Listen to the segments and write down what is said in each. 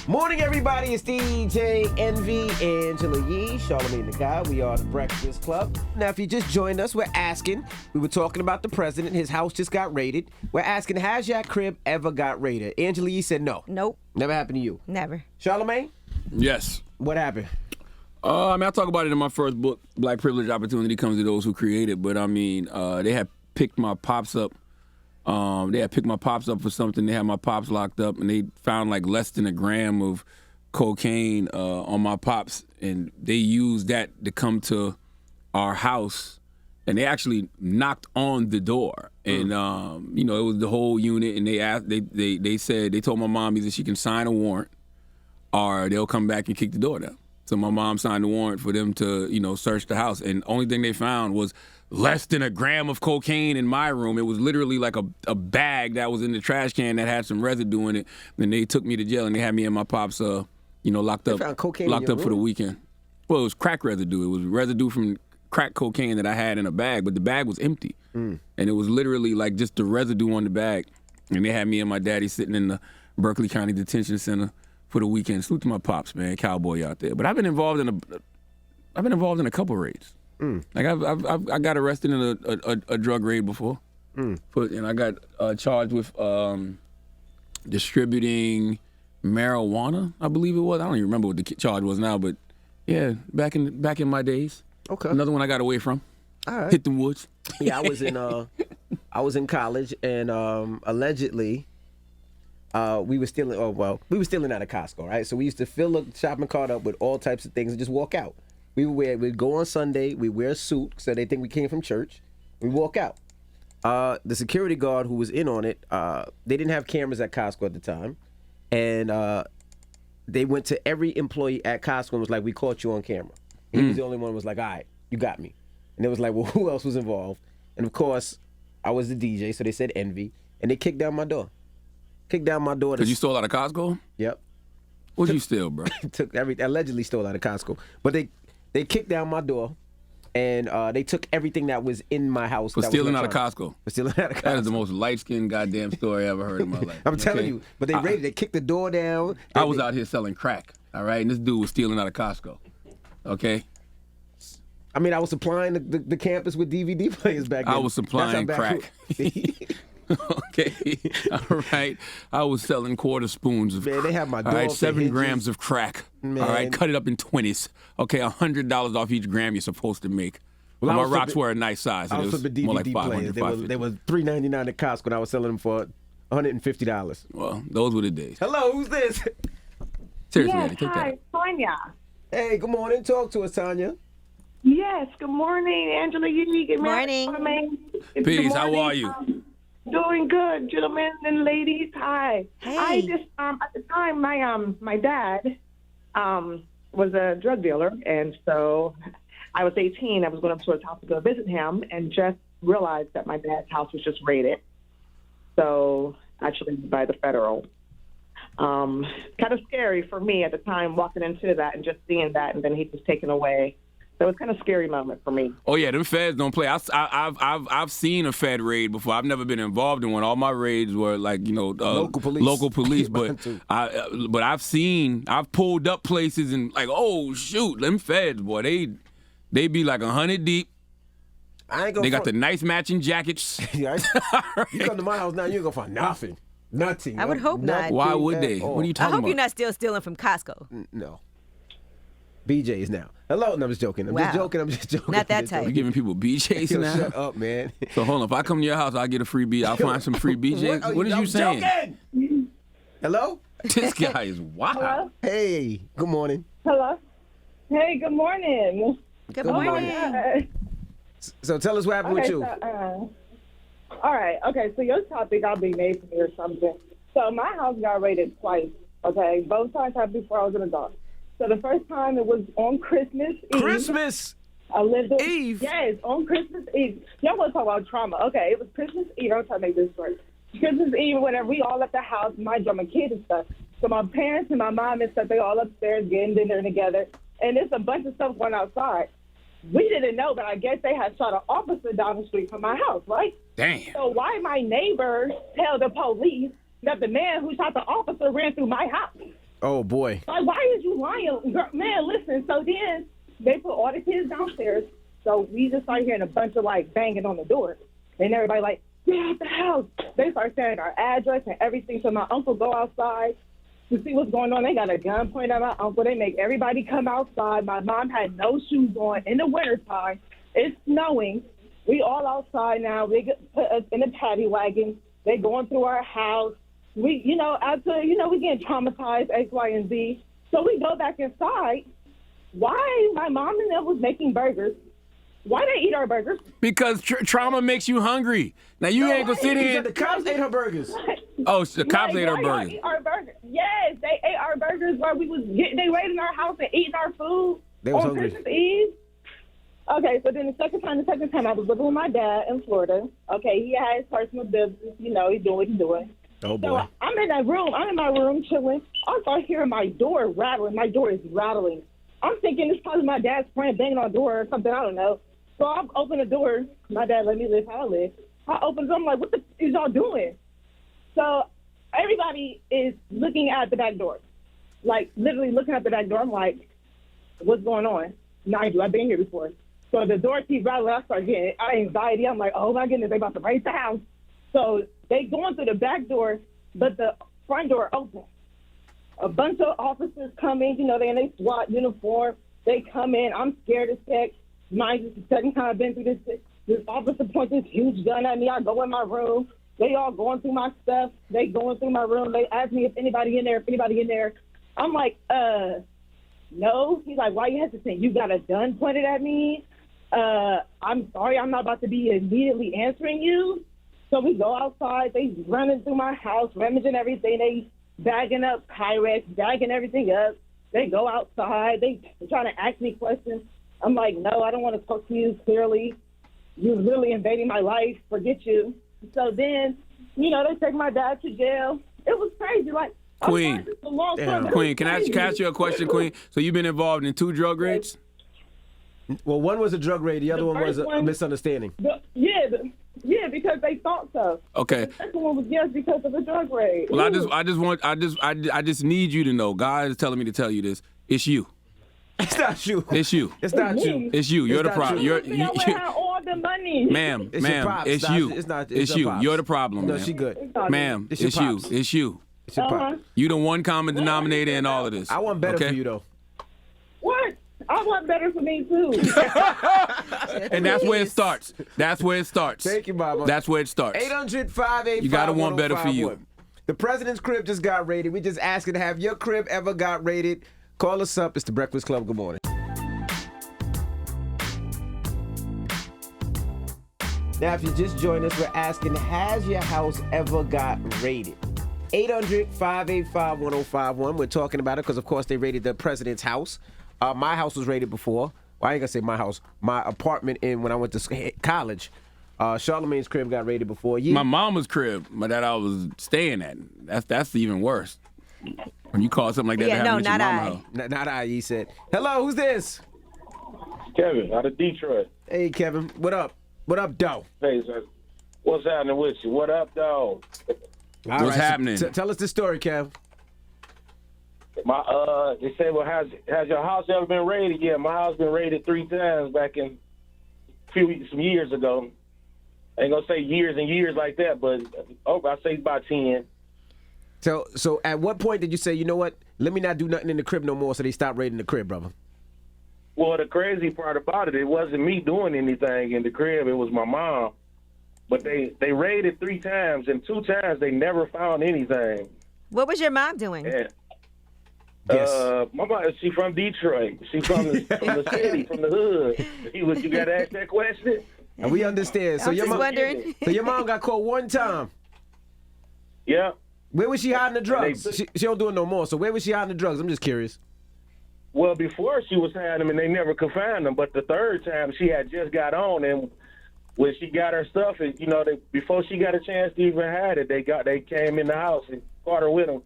Morning, everybody. It's DJ Envy, Angela Yee, Charlamagne the Guy. We are the Breakfast Club. Now, if you just joined us, we're asking. We were talking about the president. His house just got raided. We're asking, has your crib ever got raided? Angela Yee said no. Nope. Never happened to you. Never. Charlamagne? Yes. What happened? I talk about it in my first book, Black Privilege Opportunity Comes to Those Who Create It. But they had picked my pops up. They had picked my pops up for something. They had my pops locked up, and they found like less than a gram of cocaine on my pops, and they used that to come to our house, and they actually knocked on the door, and it was the whole unit, and they told my mom either she can sign a warrant or they'll come back and kick the door down. So my mom signed a warrant for them to, search the house, and the only thing they found was less than a gram of cocaine in my room. It was literally like a bag that was in the trash can that had some residue in it. Then they took me to jail, and they had me and my pops, locked up for the weekend. Well, it was crack residue. It was residue from crack cocaine that I had in a bag, but the bag was empty. And it was literally like just the residue on the bag. And they had me and my daddy sitting in the Berkeley County Detention Center for the weekend. Salute to my pops, man, cowboy out there. But I've been involved in a couple raids. Like I got arrested in a drug raid before, and I got charged with distributing marijuana, I believe it was. I don't even remember what the charge was now, but yeah, back in my days. Okay. Another one I got away from. All right. Hit them woods. Yeah, I was in college, and allegedly we were stealing out of Costco, right? So we used to fill the shopping cart up with all types of things and just walk out. We'd go on Sunday, we wear a suit so they think we came from church. We walk out. The security guard who was in on it, they didn't have cameras at Costco at the time. And they went to every employee at Costco and was like, we caught you on camera. And he was the only one who was like, all right, you got me. And it was like, well, who else was involved? And of course, I was the DJ, so they said Envy. And they kicked down my door. Because you stole out of Costco? Yep. What'd you steal, bro? Allegedly stole out of Costco. But they kicked down my door, and they took everything that was in my house. For stealing out of Costco. For stealing out of Costco. That is the most light-skinned goddamn story I ever heard in my life. I'm telling you. But they kicked the door down. I was out here selling crack, all right? And this dude was stealing out of Costco, okay? I mean, I was supplying the campus with DVD players back then. I was supplying crack. Okay, all right. I was selling quarter spoons of, man, they have my door. All right, 7 grams of crack. Man. All right, cut it up in 20s. Okay, $100 off each gram you're supposed to make. Well, my rocks were a nice size. I was flipping DVD more like players. They were $3.99 at Costco, and I was selling them for $150. Well, those were the days. Hello, who's this? Seriously, yes, Eddie, take hi, that. Sonia. Hey, good morning. Talk to us, Tanya. Yes, good morning, Angela. Good morning. Peace, how are you? Doing good, gentlemen and ladies. Hi. Hey. I just at the time my dad was a drug dealer, and so I was 18. I was going up to his house to go visit him, and just realized that my dad's house was just raided. So actually by the federal. Kind of scary for me at the time walking into that and just seeing that, and then he was taken away. So it was kind of a scary moment for me. Oh yeah, them feds don't play. I've seen a Fed raid before. I've never been involved in one. All my raids were like local police. But I've pulled up places and like, oh shoot, them feds, boy, they be like 100 deep. They got the nice matching jackets. Yeah, you come to my house now, you ain't gonna find nothing. Nothing. I would hope not. Why would they? What are you talking about? I hope you're not still stealing from Costco. No. BJ's now. Hello, no, I'm just joking. I'm just joking. Not that type. You giving people BJ's Yo, now? shut up, man. So hold on, if I come to your house, I'll get a free BJ. I'll find some free BJ's. What are you saying? Joking. Hello? This guy is wild. Hello? Hey, good morning. Hello. Hey, good morning. Good morning. So tell us what happened with you. All right. Okay, so your topic, I'll be made for me or something. So my house got raided twice, okay? Both times happened before I was an adult. So the first time it was on Christmas Eve. Christmas Eve? Yes, on Christmas Eve. Y'all want to talk about trauma. Okay, it was Christmas Eve. I'm trying to make this short. Christmas Eve, whenever we all left the house, my kids and stuff. So my parents and my mom and stuff, they all upstairs getting dinner together. And there's a bunch of stuff going outside. We didn't know, but I guess they had shot an officer down the street from my house, right? Damn. So why my neighbor tell the police that the man who shot the officer ran through my house? Oh, boy. Like, why is you lying? Girl, man, listen. So then they put all the kids downstairs. So we just started hearing a bunch of, like, banging on the door. And everybody, like, get out the house. They start saying our address and everything. So my uncle go outside to see what's going on. They got a gun pointed at my uncle. They make everybody come outside. My mom had no shoes on in the wintertime. It's snowing. We all outside now. They put us in a paddy wagon. They going through our house. We, after, we getting traumatized, X, Y, and Z. So we go back inside. Why my mom and them was making burgers? Why they eat our burgers? Because trauma makes you hungry. Now you ain't gonna sit here. The cops ate her burgers. Oh, the cops ate her Why y'all burgers. eat our burgers? Yes, they ate our burgers while we was they raiding our house and eating our food They was on hungry. Christmas Eve. Okay, so then the second time I was living with my dad in Florida. Okay, he had his personal business. He's doing what he's doing. Oh, So boy. I'm in my room chilling. I start hearing my door rattling. My door is rattling. I'm thinking it's probably my dad's friend banging on the door or something. I don't know. So I open the door. My dad let me live how I live. I open it. I'm like, what the is y'all doing? So everybody is looking at the back door. Like, literally looking at the back door. I'm like, what's going on? Mind you, I've been here before. So the door keeps rattling. I start getting anxiety. I'm like, oh, my goodness, they about to raid the house. So they going through the back door, but the front door open. A bunch of officers come in. They in their SWAT uniform. They come in. I'm scared as heck. Mind you, it's the second time I've been through this. This officer points this huge gun at me. I go in my room. They all going through my stuff. They going through my room. They ask me if anybody in there. I'm like, no. He's like, why you hesitant? You got a gun pointed at me? I'm sorry, I'm not about to be immediately answering you. So we go outside. They running through my house, rummaging everything. They bagging up Pyrex, bagging everything up. They go outside. They trying to ask me questions. I'm like, no, I don't want to talk to you clearly. You're really invading my life. Forget you. So then, they take my dad to jail. It was crazy. Like, Queen. Queen, can I ask you a question, Queen? So you've been involved in 2 drug raids? Well, one was a drug raid. The other one was a misunderstanding. Yeah, because they thought so. Okay. The second one was because of the drug raid. Well, I just need you to know. God is telling me to tell you this. It's you. It's not you. It's you. It's not you. It's you. You're the problem. You have all the money. Ma'am, It's your pops. it's you. It's you. pops. You're the problem, No, ma'am. she good. Ma'am, It's your it's you. pops. It's you. It's your pop. You the one common denominator in all of this. I want better okay? for you, though. What? I want better for me, too. And that's where it starts. That's where it starts. Thank you, Mama. That's where it starts. 800-585-1051. You gotta want better for you. The president's crib just got raided. We just asking, have your crib ever got raided? Call us up. It's the Breakfast Club. Good morning. Now, if you just joined us, we're asking, has your house ever got raided? 800-585-1051. We're talking about it because, of course, they raided the president's house. My house was raided before. Well, I ain't going to say my house. My apartment when I went to college. Charlamagne's crib got raided before. My mama's crib, that I was staying at. That's even worse. When you call something like that to happen at your mama house. Not I, he said. Hello, who's this? Kevin, out of Detroit. Hey, Kevin. What up? What up, though? Hey, sir. What's happening with you? What up, though? What's happening? So tell us the story, Kev. They say, well, has your house ever been raided? Yeah, my house been raided 3 times back in some years ago. I ain't gonna say years and years like that, but I say about 10. So at what point did you say, you know what? Let me not do nothing in the crib no more, so they stopped raiding the crib, brother? Well, the crazy part about it wasn't me doing anything in the crib. It was my mom. But they raided 3 times, and 2 times they never found anything. What was your mom doing? Yeah. Yes. My mom, she from Detroit. She from the city, from the hood. You got to ask that question? And we understand. So I'm your just mom, wondering. so your mom got caught one time. Yeah. Where was she hiding the drugs? She don't do it no more. So where was she hiding the drugs? I'm just curious. Well, before she was hiding them, and they never could find them. But the third time, she had just got on, and when she got her stuff, and before she got a chance to even hide it, they came in the house and caught her with them.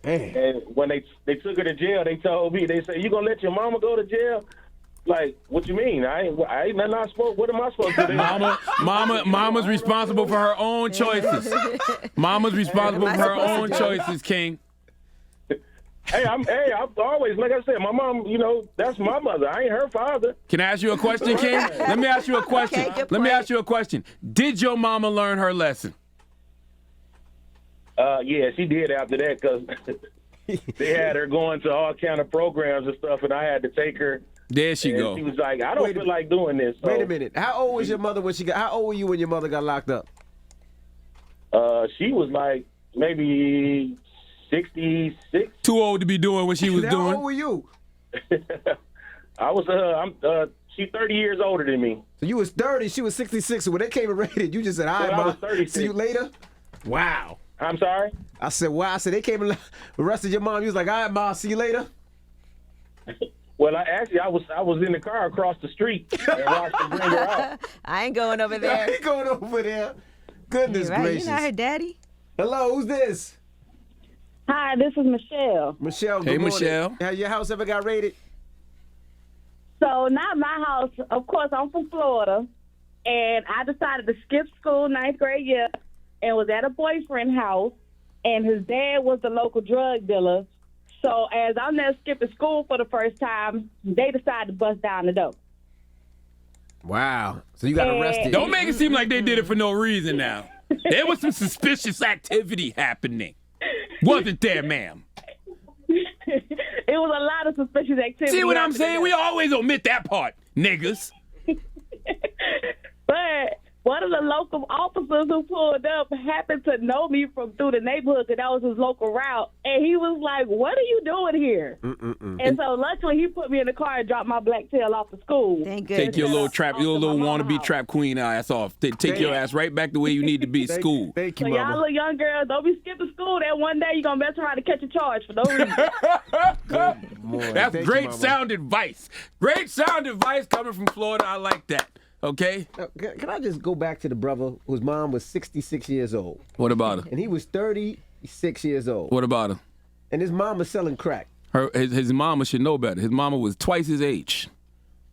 Man. And when they took her to jail, they told me, they said, "You gonna let your mama go to jail?" Like, what you mean? I ain't nothing I spoke. What am I supposed to do? Mama's responsible for her own choices. Mama's responsible for her own choices, King. I've always, like I said, my mom, that's my mother. I ain't her father. Can I ask you a question, Ken? Let me ask you a question. Okay, good Let me point. ask you a question. Did your mama learn her lesson? Yeah, she did after that because they had her going to all kind of programs and stuff, and I had to take her. There she And go. she was like, I don't feel like doing this. So, Wait a minute. How old was your mother when she got? How old were you when your mother got locked up? She was like maybe 66. Too old to be doing what she was How old doing. were you? I was. She's 30 years older than me. So you was 30. She was 66. So when they came and raided, you just said, "All right, Well, I was ma. 36. See you later." Wow. I'm sorry. I said, "Wow." I said they came and arrested your mom. You was like, "All right, ma. See you later." Well, I was in the car across the street and watched her bring her out. I ain't going over I there. ain't going over there. Goodness You're right. gracious. You're not her daddy. Hello, who's this? Hi, this is Michelle. Michelle. Hey, good morning. Michelle. Have your house ever got raided? So not my house. Of course, I'm from Florida, and I decided to skip school 9th grade year and was at a boyfriend's house, and his dad was the local drug dealer. So as I'm there skipping school for the first time, they decided to bust down the door. Wow. So you got arrested. Don't make it seem like they did it for no reason now. There was some suspicious activity happening. Wasn't there, ma'am? It was a lot of suspicious activity. See what I'm after saying? that. We always omit that part, niggas. But one of the local officers who pulled up happened to know me from through the neighborhood because that was his local route. And he was like, "What are you doing here?" And so luckily he put me in the car and dropped my black tail off to school. Thank good. Take your little trap, your little Awesome. I'm wannabe out. trap queen ass off. Take your ass right back the way you need to be, school. Thank you, So y'all mama. little young girls, don't be skipping school. That one day you're going to mess around and catch a charge for no reason. Boy, That's thank you, great mama. sound advice. Great sound advice coming from Florida. I like that. Okay? Now, can I just go back to the brother whose mom was 66 years old What about her? and he was 36 years old What about her? and his mom was selling crack? His mama should know better. His mama was twice his age.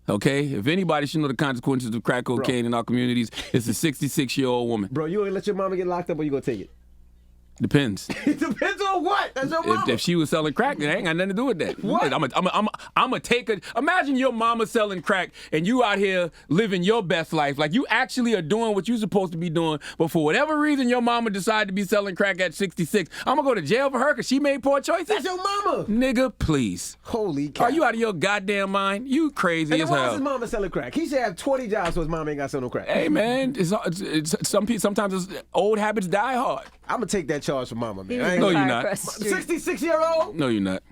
Okay? If anybody should know the consequences of crack cocaine in our communities, it's a 66-year-old woman. Bro, you ain't let your mama get locked up or you gonna take it? Depends. It depends on what. That's your mama. If she was selling crack, then it ain't got nothing to do with that. What? I'm a take a. Imagine your mama selling crack and you out here living your best life. Like you actually are doing what you're supposed to be doing. But for whatever reason, your mama decided to be selling crack at 66. I'm gonna go to jail for her because she made poor choices. That's your mama. Nigga, please. Holy cow. Are you out of your goddamn mind? You crazy And as then why was hell. his mama selling crack? He should have 20 jobs so his mama ain't got to sell no crack. Hey man, sometimes old habits die hard. I'm gonna take that charge from mama, man. He was I in ain't No, the you're car not. across the street. 66-year-old? No, you're not.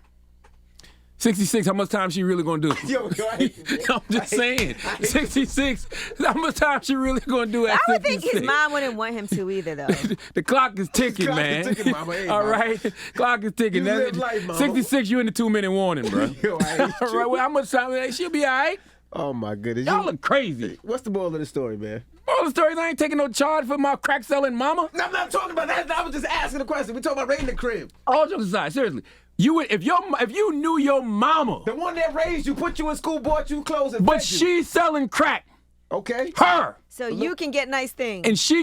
66, how much time she really gonna do? Yo, I hate you, man. I'm just saying. 66, how much time she really gonna do at I would think 66? his mom wouldn't want him to either, though. The clock is ticking, Clock is man. ticking, mama. Hey, All mama. right? Clock is ticking. You live life, mama. 66, you in the 2-minute warning, bro. Yo, I hate All right, well, how much time? She'll be all right. Oh my goodness. Y'all look crazy. What's the moral of the story, man? All the stories, I ain't taking no charge for my crack selling mama. No, I'm not talking about that. I was just asking a question. We're talking about raiding the crib. All jokes aside, seriously. If you knew your mama, The one that raised you, put you in school, bought you clothes, and but fed you. she's selling crack, Okay. her. So you can get nice things. And she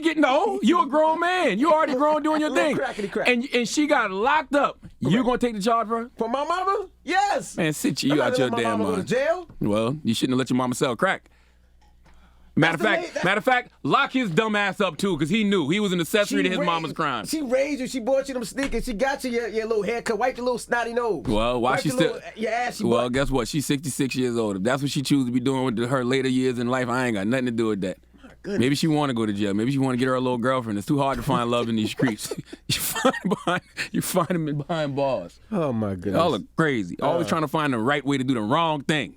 you a grown man. You already grown doing your Little thing. crackety crack. And she got locked up. You gonna take the charge for her? For my mama? Yes. Man, sit you I'm not out gonna your let my damn mama go to mind. jail. Well, you shouldn't have let your mama sell crack. Matter of fact, lock his dumb ass up too, because he knew he was an accessory to his mama's crime. She raised you. She bought you them sneakers. She got you your little haircut. Wiped your little snotty nose. Well, why Wiped she your still? little- your ass. She Well, bought. guess what? She's 66 years old. If that's what she chooses to be doing with her later years in life, I ain't got nothing to do with that. goodness. Maybe she want to go to jail. Maybe she want to get her a little girlfriend. It's too hard to find love in these streets. you find them behind bars. Oh my goodness. Y'all look crazy. Always trying to find the right way to do the wrong thing.